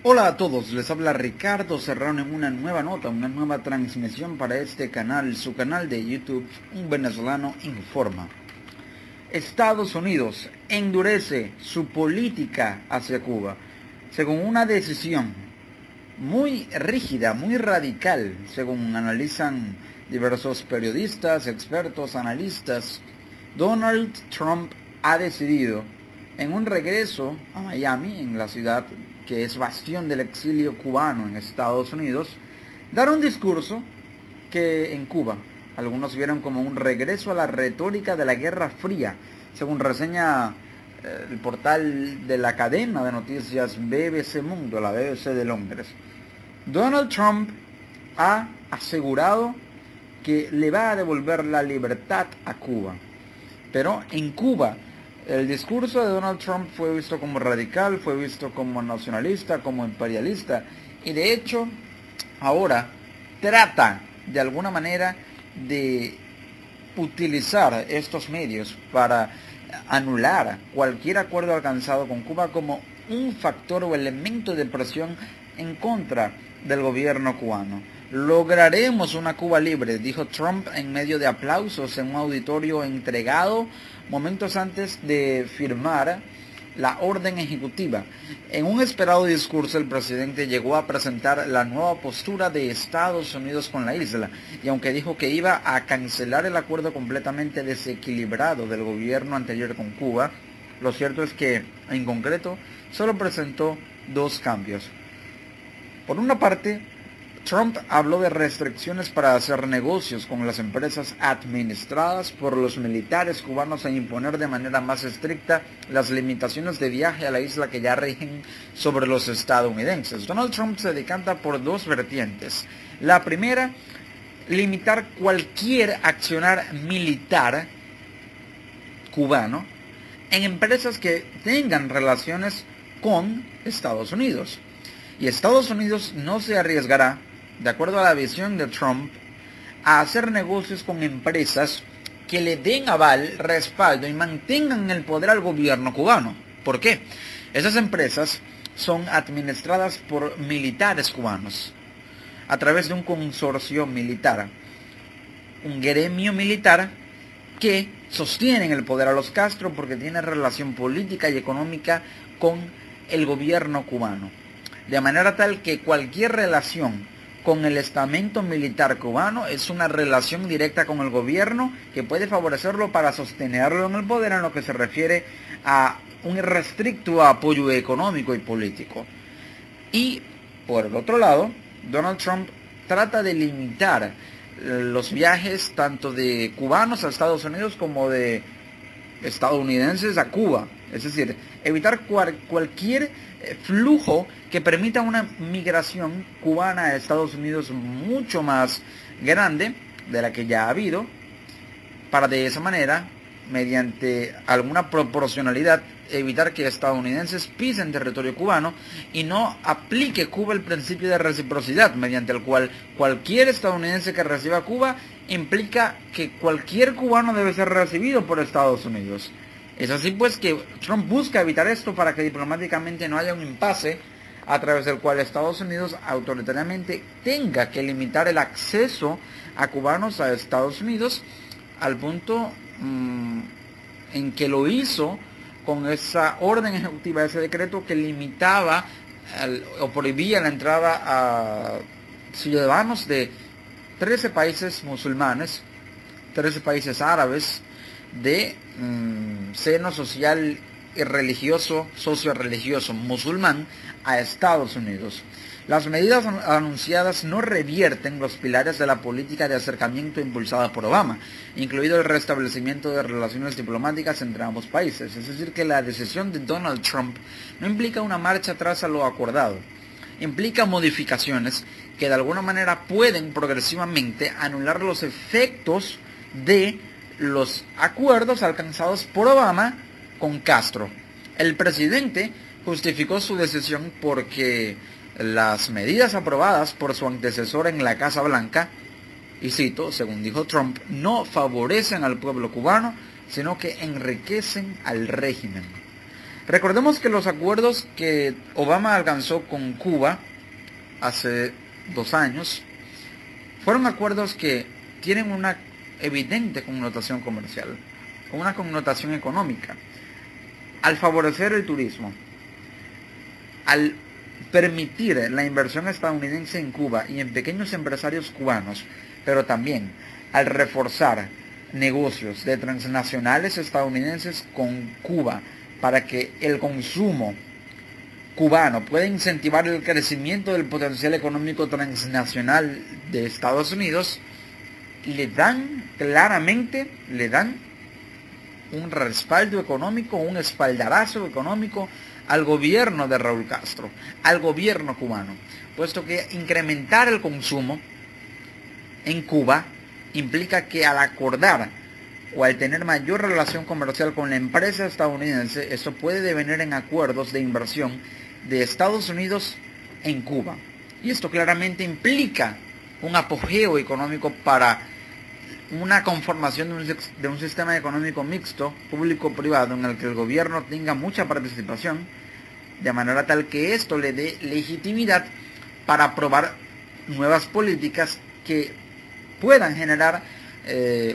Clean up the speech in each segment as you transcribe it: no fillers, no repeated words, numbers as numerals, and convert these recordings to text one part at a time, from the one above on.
Hola a todos, les habla Ricardo Serrano en una nueva nota, una nueva transmisión para este canal, su canal de YouTube, Un Venezolano Informa. Estados Unidos endurece su política hacia Cuba, según una decisión muy rígida, muy radical, según analizan diversos periodistas, expertos, analistas. Donald Trump ha decidido, en un regreso a Miami, en la ciudad que es bastión del exilio cubano en Estados Unidos, dar un discurso que en Cuba algunos vieron como un regreso a la retórica de la Guerra Fría, según reseña el portal de la cadena de noticias BBC Mundo, la BBC de Londres. Donald Trump ha asegurado que le va a devolver la libertad a Cuba. Pero en Cuba, el discurso de Donald Trump fue visto como radical, fue visto como nacionalista, como imperialista. Y de hecho, ahora trata de alguna manera de utilizar estos medios para anular cualquier acuerdo alcanzado con Cuba como un factor o elemento de presión en contra del gobierno cubano. Lograremos una Cuba libre, dijo Trump en medio de aplausos en un auditorio entregado momentos antes de firmar la orden ejecutiva. En un esperado discurso, el presidente llegó a presentar la nueva postura de Estados Unidos con la isla, y aunque dijo que iba a cancelar el acuerdo completamente desequilibrado del gobierno anterior con Cuba, lo cierto es que, en concreto, solo presentó dos cambios. Por una parte, Trump habló de restricciones para hacer negocios con las empresas administradas por los militares cubanos e imponer de manera más estricta las limitaciones de viaje a la isla que ya rigen sobre los estadounidenses. Donald Trump se decanta por dos vertientes. La primera, limitar cualquier accionar militar cubano en empresas que tengan relaciones con Estados Unidos. Y Estados Unidos no se arriesgará, de acuerdo a la visión de Trump, a hacer negocios con empresas que le den aval, respaldo y mantengan el poder al gobierno cubano. ¿Por qué? Esas empresas son administradas por militares cubanos, a través de un consorcio militar, un gremio militar que sostienen el poder a los Castro porque tiene relación política y económica con el gobierno cubano. De manera tal que cualquier relación con el estamento militar cubano es una relación directa con el gobierno que puede favorecerlo para sostenerlo en el poder en lo que se refiere a un irrestricto apoyo económico y político. Y por el otro lado, Donald Trump trata de limitar los viajes tanto de cubanos a Estados Unidos como de estadounidenses a Cuba. Es decir, evitar cualquier flujo que permita una migración cubana a Estados Unidos mucho más grande de la que ya ha habido, para de esa manera, mediante alguna proporcionalidad, evitar que estadounidenses pisen territorio cubano y no aplique Cuba el principio de reciprocidad, mediante el cual cualquier estadounidense que reciba Cuba implica que cualquier cubano debe ser recibido por Estados Unidos. Es así pues que Trump busca evitar esto para que diplomáticamente no haya un impasse a través del cual Estados Unidos autoritariamente tenga que limitar el acceso a cubanos a Estados Unidos, al punto en que lo hizo con esa orden ejecutiva, ese decreto que limitaba o prohibía la entrada a ciudadanos de 13 países musulmanes, 13 países árabes, de seno social y religioso, socio-religioso musulmán a Estados Unidos. Las medidas anunciadas no revierten los pilares de la política de acercamiento impulsada por Obama, incluido el restablecimiento de relaciones diplomáticas entre ambos países. Es decir, que la decisión de Donald Trump no implica una marcha atrás a lo acordado, implica modificaciones que de alguna manera pueden progresivamente anular los efectos de los acuerdos alcanzados por Obama con Castro. El presidente justificó su decisión porque las medidas aprobadas por su antecesor en la Casa Blanca, y cito, según dijo Trump, no favorecen al pueblo cubano, sino que enriquecen al régimen. Recordemos que los acuerdos que Obama alcanzó con Cuba hace 2 años fueron acuerdos que tienen una evidente connotación comercial, una connotación económica. Al favorecer el turismo, al permitir la inversión estadounidense en Cuba y en pequeños empresarios cubanos, pero también al reforzar negocios de transnacionales estadounidenses con Cuba para que el consumo cubano pueda incentivar el crecimiento del potencial económico transnacional de Estados Unidos, le dan un respaldo económico, un espaldarazo económico al gobierno de Raúl Castro, al gobierno cubano, puesto que incrementar el consumo en Cuba implica que al acordar o al tener mayor relación comercial con la empresa estadounidense, eso puede devenir en acuerdos de inversión de Estados Unidos en Cuba. Y esto claramente implica un apogeo económico para una conformación de un sistema económico mixto, público-privado, en el que el gobierno tenga mucha participación, de manera tal que esto le dé legitimidad para aprobar nuevas políticas que puedan generar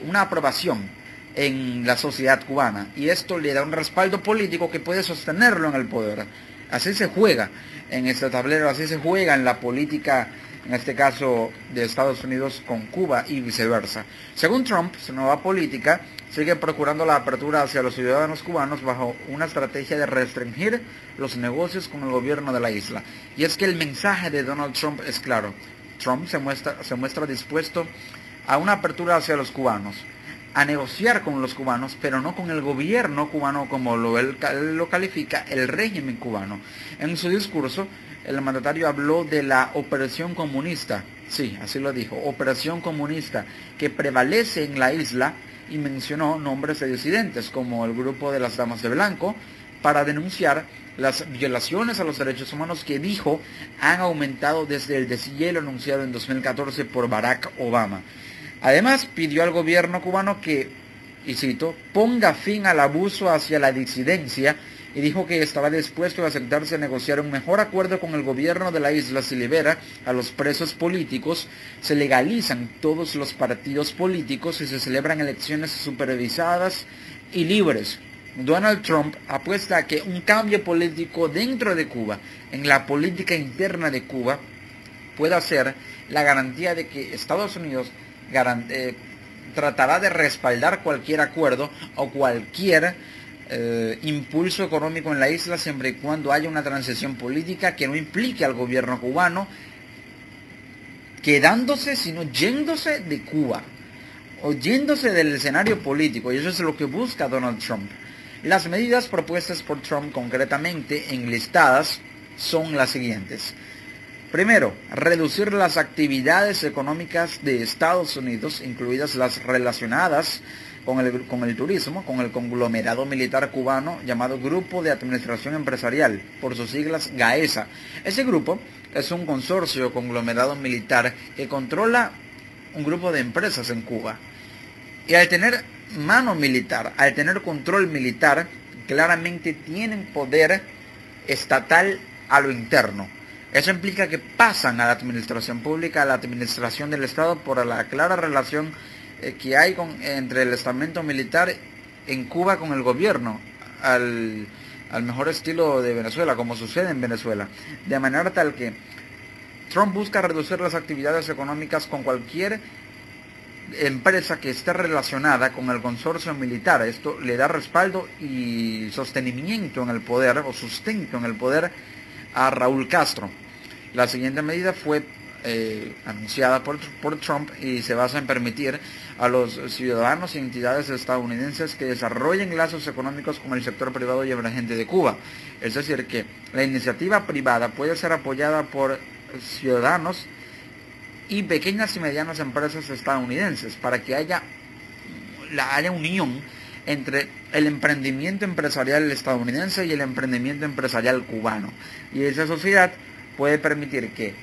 una aprobación en la sociedad cubana, y esto le da un respaldo político que puede sostenerlo en el poder. Así se juega en este tablero, así se juega en la política, en este caso de Estados Unidos con Cuba y viceversa. Según Trump, su nueva política sigue procurando la apertura hacia los ciudadanos cubanos bajo una estrategia de restringir los negocios con el gobierno de la isla. Y es que el mensaje de Donald Trump es claro. Trump se muestra dispuesto a una apertura hacia los cubanos, a negociar con los cubanos, pero no con el gobierno cubano como él lo califica el régimen cubano. En su discurso, el mandatario habló de la operación comunista, sí, así lo dijo, operación comunista, que prevalece en la isla, y mencionó nombres de disidentes como el grupo de las Damas de Blanco, para denunciar las violaciones a los derechos humanos que dijo han aumentado desde el deshielo anunciado en 2014 por Barack Obama. Además, pidió al gobierno cubano que, y cito, ponga fin al abuso hacia la disidencia, y dijo que estaba dispuesto a sentarse a negociar un mejor acuerdo con el gobierno de la isla si libera a los presos políticos, se legalizan todos los partidos políticos y se celebran elecciones supervisadas y libres. Donald Trump apuesta a que un cambio político dentro de Cuba, en la política interna de Cuba, pueda ser la garantía de que Estados Unidos tratará de respaldar cualquier acuerdo o cualquier impulso económico en la isla siempre y cuando haya una transición política que no implique al gobierno cubano quedándose, sino yéndose de Cuba o yéndose del escenario político, y eso es lo que busca Donald Trump. Las medidas propuestas por Trump concretamente enlistadas son las siguientes. Primero, reducir las actividades económicas de Estados Unidos, incluidas las relacionadas con el turismo, con el conglomerado militar cubano llamado Grupo de Administración Empresarial, por sus siglas GAESA. Ese grupo es un consorcio conglomerado militar que controla un grupo de empresas en Cuba. Y al tener mano militar, al tener control militar, claramente tienen poder estatal a lo interno. Eso implica que pasan a la administración pública, a la administración del Estado, por la clara relación que hay entre el estamento militar en Cuba con el gobierno, al mejor estilo de Venezuela, como sucede en Venezuela. De manera tal que Trump busca reducir las actividades económicas con cualquier empresa que esté relacionada con el consorcio militar. Esto le da respaldo y sostenimiento en el poder, o sustento en el poder, a Raúl Castro. La siguiente medida fue anunciada por Trump y se basa en permitir a los ciudadanos y entidades estadounidenses que desarrollen lazos económicos con el sector privado y emergente de Cuba. Es decir, que la iniciativa privada puede ser apoyada por ciudadanos y pequeñas y medianas empresas estadounidenses para que haya unión entre el emprendimiento empresarial estadounidense y el emprendimiento empresarial cubano. Y esa sociedad puede permitir que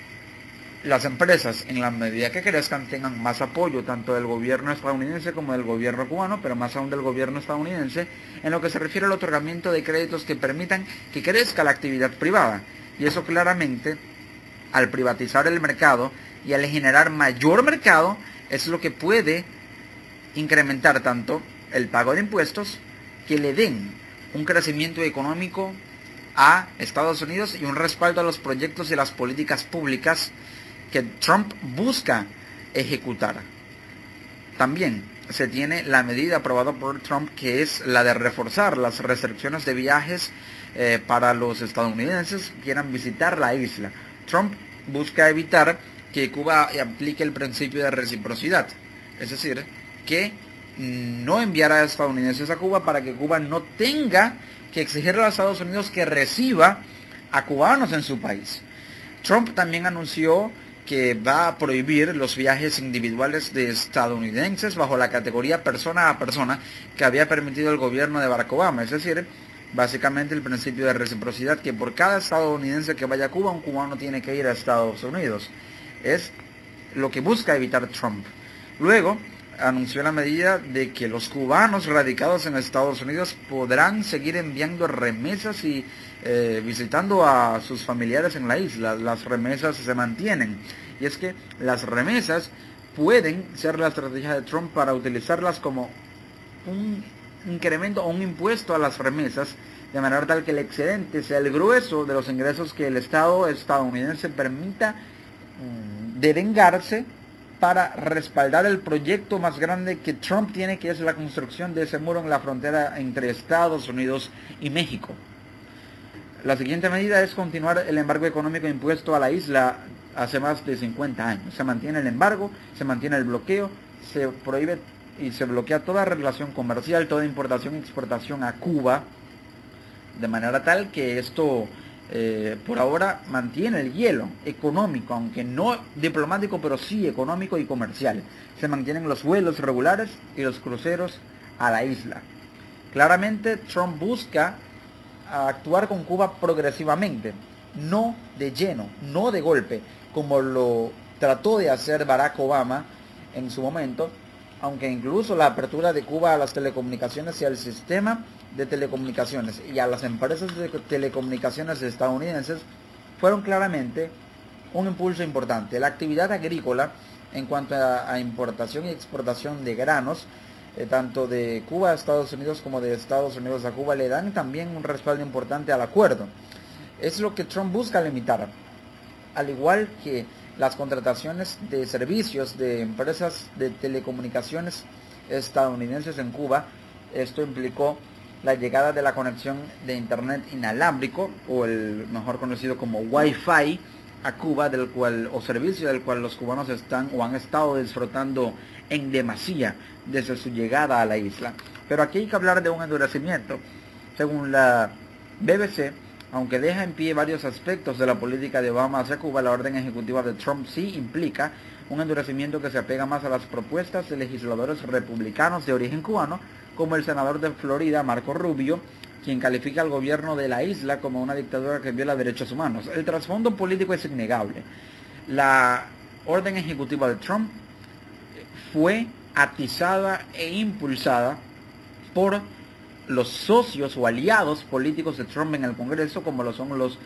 las empresas, en la medida que crezcan, tengan más apoyo tanto del gobierno estadounidense como del gobierno cubano, pero más aún del gobierno estadounidense, en lo que se refiere al otorgamiento de créditos que permitan que crezca la actividad privada. Y eso claramente, al privatizar el mercado y al generar mayor mercado, es lo que puede incrementar tanto el pago de impuestos, que le den un crecimiento económico a Estados Unidos y un respaldo a los proyectos y las políticas públicas que Trump busca ejecutar. También se tiene la medida aprobada por Trump, que es la de reforzar las restricciones de viajes para los estadounidenses que quieran visitar la isla. Trump busca evitar que Cuba aplique el principio de reciprocidad, es decir, que no enviara a estadounidenses a Cuba para que Cuba no tenga que exigirle a los Estados Unidos que reciba a cubanos en su país. Trump también anunció que va a prohibir los viajes individuales de estadounidenses bajo la categoría persona a persona que había permitido el gobierno de Barack Obama, es decir, básicamente el principio de reciprocidad, que por cada estadounidense que vaya a Cuba, un cubano tiene que ir a Estados Unidos. Es lo que busca evitar Trump. Luego anunció la medida de que los cubanos radicados en Estados Unidos podrán seguir enviando remesas y visitando a sus familiares en la isla. Las remesas se mantienen. Y es que las remesas pueden ser la estrategia de Trump para utilizarlas como un incremento o un impuesto a las remesas, de manera tal que el excedente sea el grueso de los ingresos que el Estado estadounidense permita devengarse para respaldar el proyecto más grande que Trump tiene, que es la construcción de ese muro en la frontera entre Estados Unidos y México. La siguiente medida es continuar el embargo económico impuesto a la isla hace más de 50 años. Se mantiene el embargo, se mantiene el bloqueo, se prohíbe y se bloquea toda relación comercial, toda importación y exportación a Cuba, de manera tal que esto por ahora mantiene el hielo económico, aunque no diplomático, pero sí económico y comercial. Se mantienen los vuelos regulares y los cruceros a la isla. Claramente Trump busca actuar con Cuba progresivamente, no de lleno, no de golpe, como lo trató de hacer Barack Obama en su momento, aunque incluso la apertura de Cuba a las telecomunicaciones y al sistema de telecomunicaciones y a las empresas de telecomunicaciones estadounidenses fueron claramente un impulso importante. La actividad agrícola en cuanto a importación y exportación de granos, tanto de Cuba a Estados Unidos como de Estados Unidos a Cuba, le dan también un respaldo importante al acuerdo. Es lo que Trump busca limitar, al igual que las contrataciones de servicios de empresas de telecomunicaciones estadounidenses en Cuba. Esto implicó la llegada de la conexión de internet inalámbrico, o el mejor conocido como Wi-Fi, a Cuba, del cual, o servicio del cual los cubanos están o han estado disfrutando en demasía desde su llegada a la isla. Pero aquí hay que hablar de un endurecimiento. Según la BBC, aunque deja en pie varios aspectos de la política de Obama hacia Cuba, la orden ejecutiva de Trump sí implica un endurecimiento que se apega más a las propuestas de legisladores republicanos de origen cubano, como el senador de Florida, Marco Rubio, quien califica al gobierno de la isla como una dictadura que viola derechos humanos. El trasfondo político es innegable. La orden ejecutiva de Trump fue atizada e impulsada por los socios o aliados políticos de Trump en el Congreso, como lo son los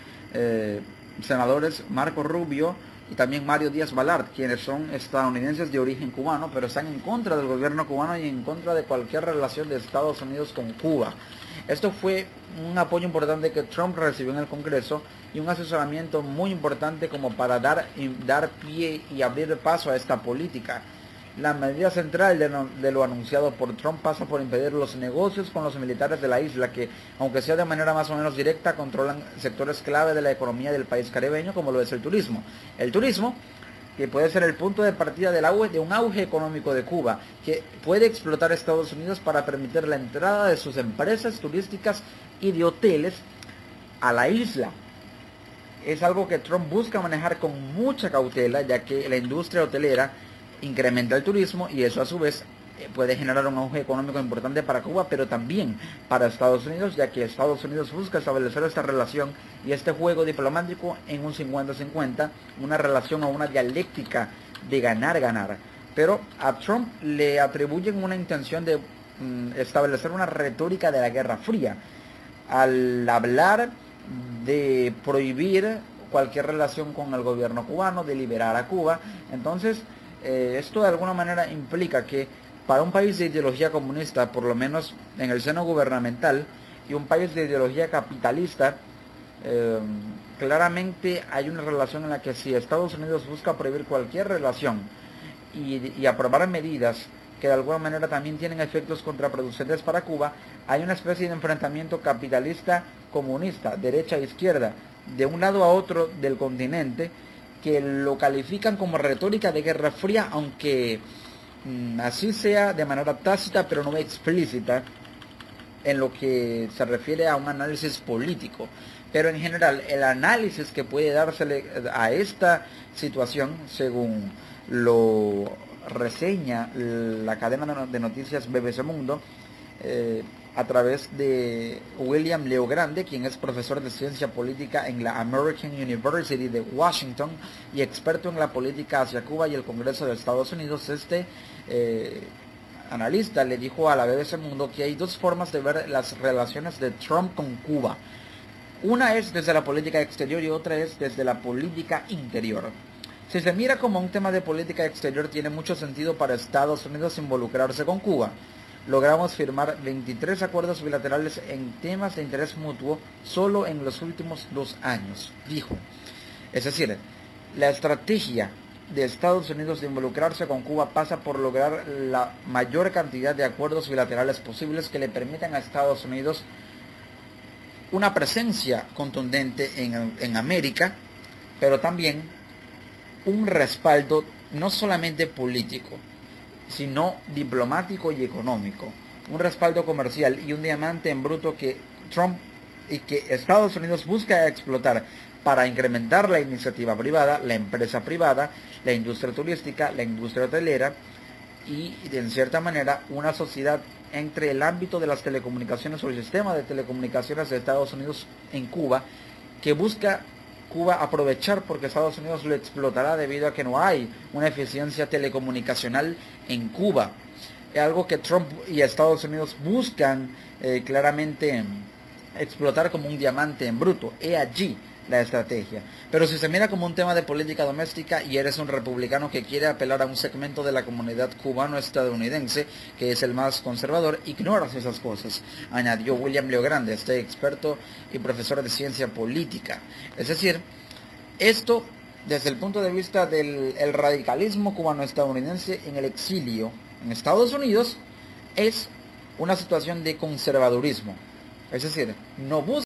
senadores Marco Rubio y también Mario Díaz Balart, quienes son estadounidenses de origen cubano, pero están en contra del gobierno cubano y en contra de cualquier relación de Estados Unidos con Cuba. Esto fue un apoyo importante que Trump recibió en el Congreso y un asesoramiento muy importante como para dar pie y abrir paso a esta política. La medida central de lo anunciado por Trump pasa por impedir los negocios con los militares de la isla, que, aunque sea de manera más o menos directa, controlan sectores clave de la economía del país caribeño, como lo es el turismo. El turismo, que puede ser el punto de partida de un auge económico de Cuba, que puede explotar a Estados Unidos para permitir la entrada de sus empresas turísticas y de hoteles a la isla. Es algo que Trump busca manejar con mucha cautela, ya que la industria hotelera incrementa el turismo y eso a su vez puede generar un auge económico importante para Cuba, pero también para Estados Unidos, ya que Estados Unidos busca establecer esta relación y este juego diplomático en un 50-50, una relación o una dialéctica de ganar-ganar. Pero a Trump le atribuyen una intención de establecer una retórica de la Guerra Fría, al hablar de prohibir cualquier relación con el gobierno cubano, de liberar a Cuba. Entonces, esto de alguna manera implica que para un país de ideología comunista, por lo menos en el seno gubernamental, y un país de ideología capitalista, claramente hay una relación en la que si Estados Unidos busca prohibir cualquier relación y aprobar medidas que de alguna manera también tienen efectos contraproducentes para Cuba, hay una especie de enfrentamiento capitalista-comunista, derecha-izquierda, de un lado a otro del continente, que lo califican como retórica de Guerra Fría, aunque así sea de manera tácita, pero no explícita, en lo que se refiere a un análisis político. Pero en general, el análisis que puede dársele a esta situación, según lo reseña la cadena de noticias BBC Mundo, a través de William Leo Grande, quien es profesor de ciencia política en la American University de Washington y experto en la política hacia Cuba y el Congreso de Estados Unidos. Este analista le dijo a la BBC Mundo que hay dos formas de ver las relaciones de Trump con Cuba. Una es desde la política exterior y otra es desde la política interior. Si se mira como un tema de política exterior, tiene mucho sentido para Estados Unidos involucrarse con Cuba. Logramos firmar 23 acuerdos bilaterales en temas de interés mutuo solo en los últimos 2 años, dijo. Es decir, la estrategia de Estados Unidos de involucrarse con Cuba pasa por lograr la mayor cantidad de acuerdos bilaterales posibles que le permitan a Estados Unidos una presencia contundente en América, pero también un respaldo no solamente político, sino diplomático y económico, un respaldo comercial y un diamante en bruto que Trump y que Estados Unidos busca explotar para incrementar la iniciativa privada, la empresa privada, la industria turística, la industria hotelera y, en cierta manera, una sociedad entre el ámbito de las telecomunicaciones o el sistema de telecomunicaciones de Estados Unidos en Cuba, que busca Cuba aprovechar porque Estados Unidos lo explotará debido a que no hay una eficiencia telecomunicacional en Cuba. Es algo que Trump y Estados Unidos buscan claramente explotar como un diamante en bruto. He allí la estrategia. Pero si se mira como un tema de política doméstica y eres un republicano que quiere apelar a un segmento de la comunidad cubano-estadounidense, que es el más conservador, ignoras esas cosas, añadió William Leo Grande, este experto y profesor de ciencia política. Es decir, esto desde el punto de vista del radicalismo cubano-estadounidense en el exilio en Estados Unidos es una situación de conservadurismo. Es decir, no busca